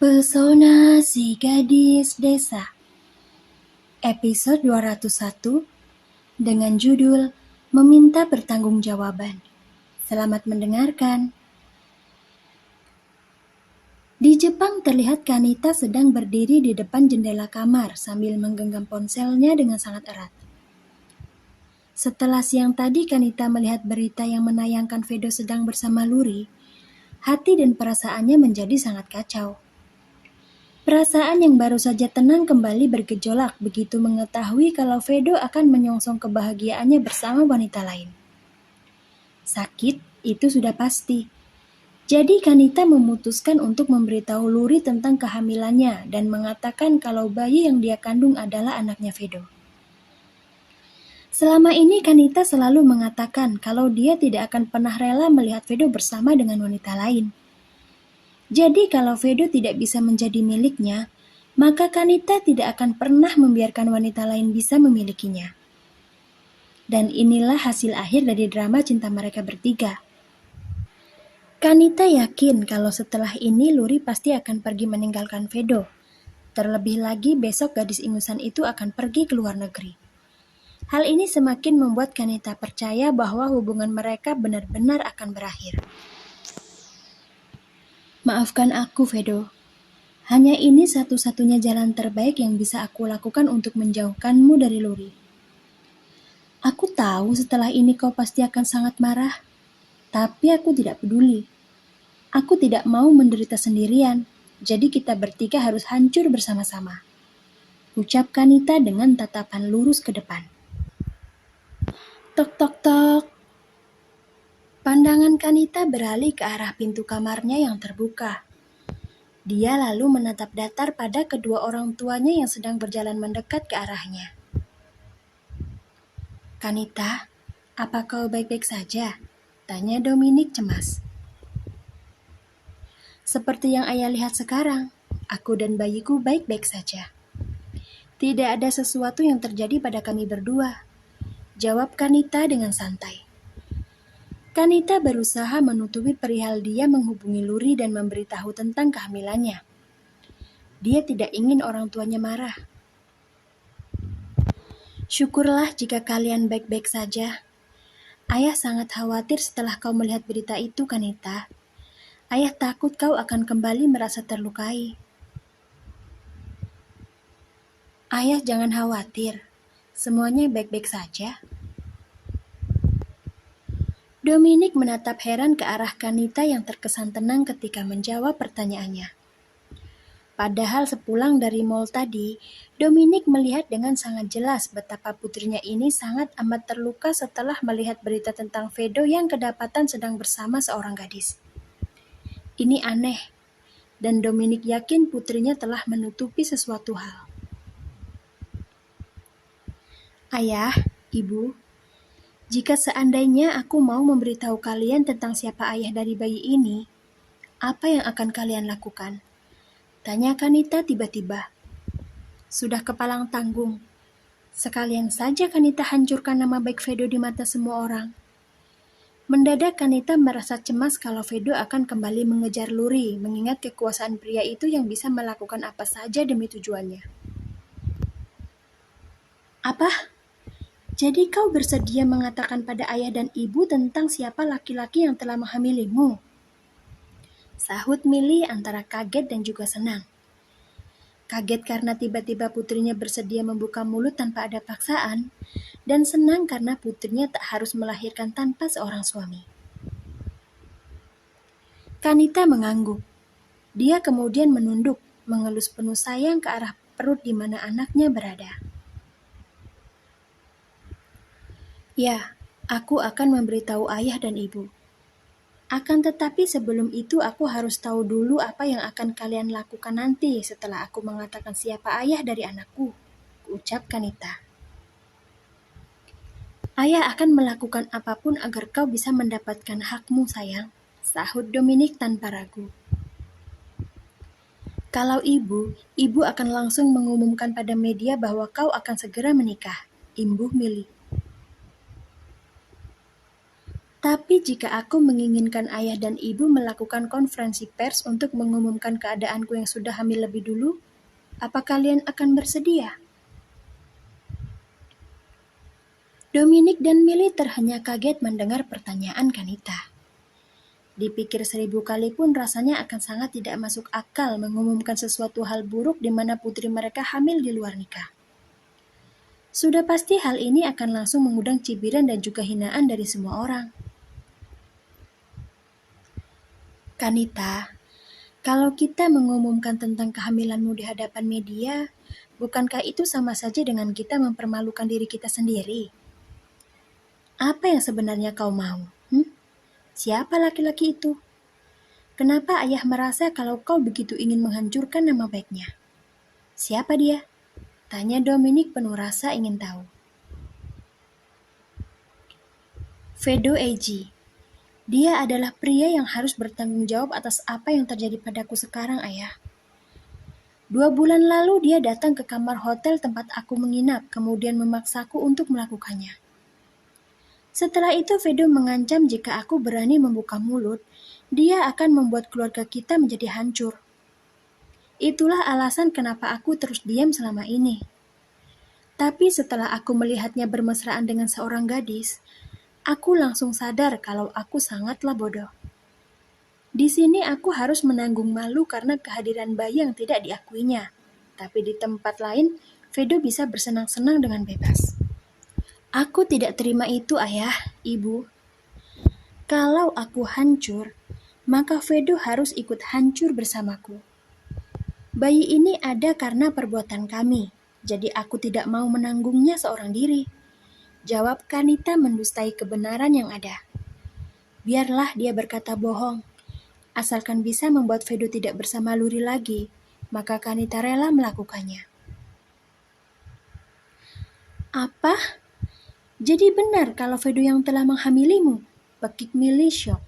Pesona si gadis desa, episode 201 dengan judul Meminta Pertanggungjawaban. Selamat mendengarkan. Di Jepang terlihat Kanita sedang berdiri di depan jendela kamar sambil menggenggam ponselnya dengan sangat erat. Setelah siang tadi Kanita melihat berita yang menayangkan Fedo sedang bersama Luri, hati dan perasaannya menjadi sangat kacau. Perasaan yang baru saja tenang kembali bergejolak begitu mengetahui kalau Fedo akan menyongsong kebahagiaannya bersama wanita lain. Sakit, itu sudah pasti. Jadi Kanita memutuskan untuk memberitahu Luri tentang kehamilannya dan mengatakan kalau bayi yang dia kandung adalah anaknya Fedo. Selama ini Kanita selalu mengatakan kalau dia tidak akan pernah rela melihat Fedo bersama dengan wanita lain. Jadi kalau Fedo tidak bisa menjadi miliknya, maka Kanita tidak akan pernah membiarkan wanita lain bisa memilikinya. Dan inilah hasil akhir dari drama cinta mereka bertiga. Kanita yakin kalau setelah ini Luri pasti akan pergi meninggalkan Fedo. Terlebih lagi besok gadis ingusan itu akan pergi ke luar negeri. Hal ini semakin membuat Kanita percaya bahwa hubungan mereka benar-benar akan berakhir. Maafkan aku, Fedo. Hanya ini satu-satunya jalan terbaik yang bisa aku lakukan untuk menjauhkanmu dari Luri. Aku tahu setelah ini kau pasti akan sangat marah, tapi aku tidak peduli. Aku tidak mau menderita sendirian, jadi kita bertiga harus hancur bersama-sama. Ucap Kanita dengan tatapan lurus ke depan. Tok tok tok. Pandangan Kanita beralih ke arah pintu kamarnya yang terbuka. Dia lalu menatap datar pada kedua orang tuanya yang sedang berjalan mendekat ke arahnya. Kanita, apa kau baik-baik saja? Tanya Dominic cemas. Seperti yang ayah lihat sekarang, aku dan bayiku baik-baik saja. Tidak ada sesuatu yang terjadi pada kami berdua, jawab Kanita dengan santai. Kanita berusaha menutupi perihal dia menghubungi Luri dan memberitahu tentang kehamilannya. Dia tidak ingin orang tuanya marah. Syukurlah jika kalian baik-baik saja. Ayah sangat khawatir setelah kau melihat berita itu, Kanita. Ayah takut kau akan kembali merasa terlukai. Ayah jangan khawatir. Semuanya baik-baik saja. Dominic menatap heran ke arah Kanita yang terkesan tenang ketika menjawab pertanyaannya. Padahal sepulang dari mall tadi, Dominic melihat dengan sangat jelas betapa putrinya ini sangat amat terluka setelah melihat berita tentang Fedo yang kedapatan sedang bersama seorang gadis. Ini aneh, dan Dominic yakin putrinya telah menutupi sesuatu hal. Ayah, Ibu, jika seandainya aku mau memberitahu kalian tentang siapa ayah dari bayi ini, apa yang akan kalian lakukan? Tanya Kanita tiba-tiba. Sudah kepalang tanggung. Sekalian saja Kanita hancurkan nama baik Fedo di mata semua orang. Mendadak Kanita merasa cemas kalau Fedo akan kembali mengejar Luri, mengingat kekuasaan pria itu yang bisa melakukan apa saja demi tujuannya. Apa? Jadi kau bersedia mengatakan pada ayah dan ibu tentang siapa laki-laki yang telah menghamilimu? Sahut Milly antara kaget dan juga senang. Kaget karena tiba-tiba putrinya bersedia membuka mulut tanpa ada paksaan, dan senang karena putrinya tak harus melahirkan tanpa seorang suami. Kanita mengangguk. Dia kemudian menunduk, mengelus penuh sayang ke arah perut di mana anaknya berada. Ya, aku akan memberitahu ayah dan ibu. Akan tetapi sebelum itu aku harus tahu dulu apa yang akan kalian lakukan nanti setelah aku mengatakan siapa ayah dari anakku, ucap Kanita. Ayah akan melakukan apapun agar kau bisa mendapatkan hakmu, sayang, sahut Dominic tanpa ragu. Kalau ibu akan langsung mengumumkan pada media bahwa kau akan segera menikah, imbuh Milly. Tapi jika aku menginginkan ayah dan ibu melakukan konferensi pers untuk mengumumkan keadaanku yang sudah hamil lebih dulu, apa kalian akan bersedia? Dominic dan Milly terhenyak kaget mendengar pertanyaan Kanita. Dipikir 1000 kali pun rasanya akan sangat tidak masuk akal mengumumkan sesuatu hal buruk di mana putri mereka hamil di luar nikah. Sudah pasti hal ini akan langsung mengundang cibiran dan juga hinaan dari semua orang. Kanita, kalau kita mengumumkan tentang kehamilanmu di hadapan media, bukankah itu sama saja dengan kita mempermalukan diri kita sendiri? Apa yang sebenarnya kau mau? Siapa laki-laki itu? Kenapa ayah merasa kalau kau begitu ingin menghancurkan nama baiknya? Siapa dia? Tanya Dominic penuh rasa ingin tahu. Fedo Eiji. Dia adalah pria yang harus bertanggung jawab atas apa yang terjadi padaku sekarang, ayah. 2 bulan lalu dia datang ke kamar hotel tempat aku menginap, kemudian memaksaku untuk melakukannya. Setelah itu Fedo mengancam jika aku berani membuka mulut, dia akan membuat keluarga kita menjadi hancur. Itulah alasan kenapa aku terus diam selama ini. Tapi setelah aku melihatnya bermesraan dengan seorang gadis, aku langsung sadar kalau aku sangatlah bodoh. Di sini aku harus menanggung malu karena kehadiran bayi yang tidak diakuinya. Tapi di tempat lain, Fedo bisa bersenang-senang dengan bebas. Aku tidak terima itu, ayah, ibu. Kalau aku hancur, maka Fedo harus ikut hancur bersamaku. Bayi ini ada karena perbuatan kami, jadi aku tidak mau menanggungnya seorang diri. Jawab Kanita mendustai kebenaran yang ada. Biarlah dia berkata bohong. Asalkan bisa membuat Fedo tidak bersama Luri lagi, maka Kanita rela melakukannya. Apa? Jadi benar kalau Fedo yang telah menghamilimu? Pekik Milly syok.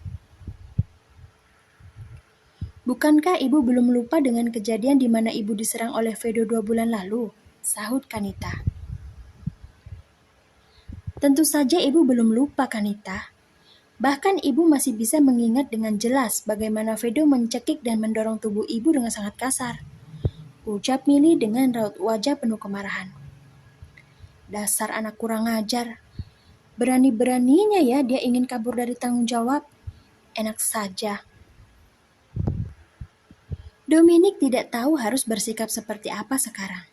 Bukankah ibu belum lupa dengan kejadian di mana ibu diserang oleh Fedo 2 bulan lalu? Sahut Kanita. Tentu saja ibu belum lupa, Kanita. Bahkan ibu masih bisa mengingat dengan jelas bagaimana Fedo mencekik dan mendorong tubuh ibu dengan sangat kasar. Ucap Milly dengan raut wajah penuh kemarahan. Dasar anak kurang ajar. Berani-beraninya ya dia ingin kabur dari tanggung jawab. Enak saja. Dominic tidak tahu harus bersikap seperti apa sekarang.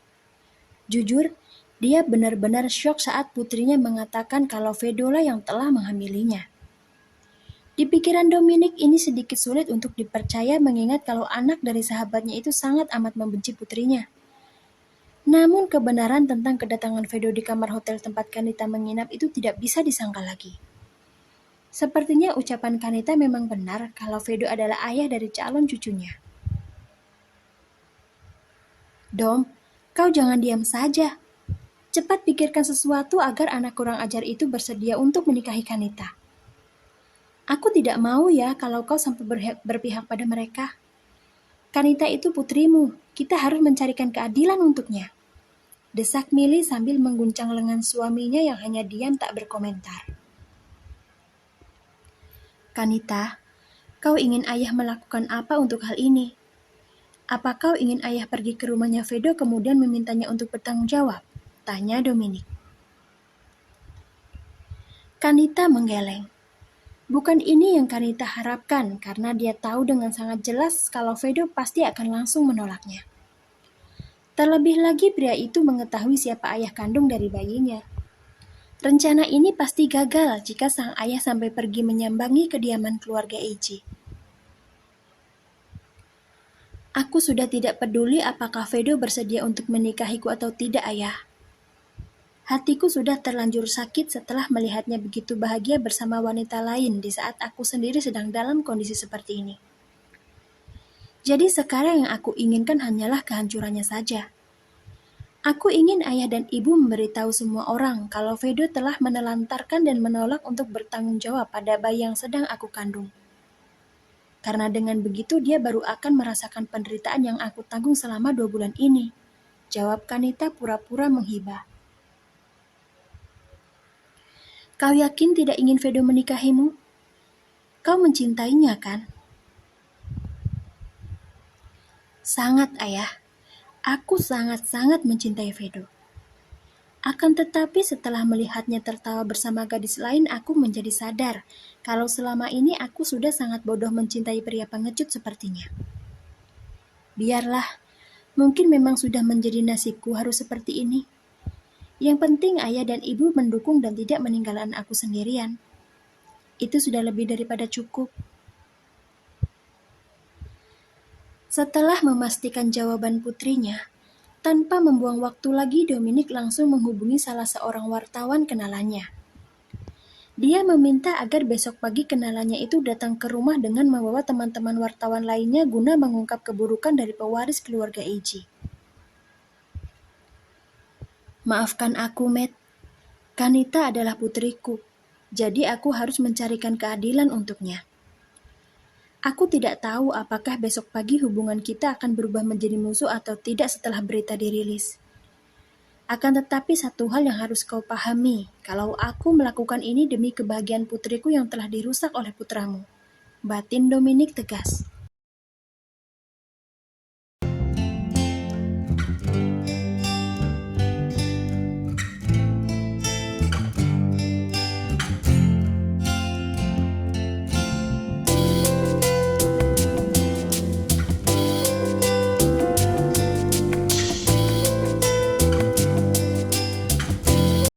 Jujur, dia benar-benar syok saat putrinya mengatakan kalau Fedola yang telah menghamilinya. Di pikiran Dominic ini sedikit sulit untuk dipercaya mengingat kalau anak dari sahabatnya itu sangat amat membenci putrinya. Namun kebenaran tentang kedatangan Fedo di kamar hotel tempat Kanita menginap itu tidak bisa disangka lagi. Sepertinya ucapan Kanita memang benar kalau Fedo adalah ayah dari calon cucunya. Dom, kau jangan diam saja. Cepat pikirkan sesuatu agar anak kurang ajar itu bersedia untuk menikahi Kanita. Aku tidak mau ya kalau kau sampai berpihak pada mereka. Kanita itu putrimu, kita harus mencarikan keadilan untuknya. Desak Milly sambil mengguncang lengan suaminya yang hanya diam tak berkomentar. Kanita, kau ingin ayah melakukan apa untuk hal ini? Apa kau ingin ayah pergi ke rumahnya Fedo kemudian memintanya untuk bertanggung jawab? Tanya Dominic. Kanita menggeleng. Bukan ini yang Kanita harapkan karena dia tahu dengan sangat jelas kalau Fedo pasti akan langsung menolaknya. Terlebih lagi pria itu mengetahui siapa ayah kandung dari bayinya. Rencana ini pasti gagal jika sang ayah sampai pergi menyambangi kediaman keluarga Eiji. Aku sudah tidak peduli apakah Fedo bersedia untuk menikahiku atau tidak, ayah. Hatiku sudah terlanjur sakit setelah melihatnya begitu bahagia bersama wanita lain di saat aku sendiri sedang dalam kondisi seperti ini. Jadi sekarang yang aku inginkan hanyalah kehancurannya saja. Aku ingin ayah dan ibu memberitahu semua orang kalau Fedo telah menelantarkan dan menolak untuk bertanggung jawab pada bayi yang sedang aku kandung. Karena dengan begitu dia baru akan merasakan penderitaan yang aku tanggung selama 2 bulan ini. Jawab Kanita pura-pura menghibah. Kau yakin tidak ingin Fedo menikahimu? Kau mencintainya, kan? Sangat, Ayah. Aku sangat-sangat mencintai Vedo. Akan tetapi setelah melihatnya tertawa bersama gadis lain, aku menjadi sadar kalau selama ini aku sudah sangat bodoh mencintai pria pengecut sepertinya. Biarlah, mungkin memang sudah menjadi nasibku harus seperti ini. Yang penting ayah dan ibu mendukung dan tidak meninggalkan aku sendirian. Itu sudah lebih daripada cukup. Setelah memastikan jawaban putrinya, tanpa membuang waktu lagi, Dominic langsung menghubungi salah seorang wartawan kenalannya. Dia meminta agar besok pagi kenalannya itu datang ke rumah dengan membawa teman-teman wartawan lainnya guna mengungkap keburukan dari pewaris keluarga Eiji. Maafkan aku, Matt. Kanita adalah putriku, jadi aku harus mencarikan keadilan untuknya. Aku tidak tahu apakah besok pagi hubungan kita akan berubah menjadi musuh atau tidak setelah berita dirilis. Akan tetapi satu hal yang harus kau pahami, kalau aku melakukan ini demi kebahagiaan putriku yang telah dirusak oleh putramu. Batin Dominic tegas.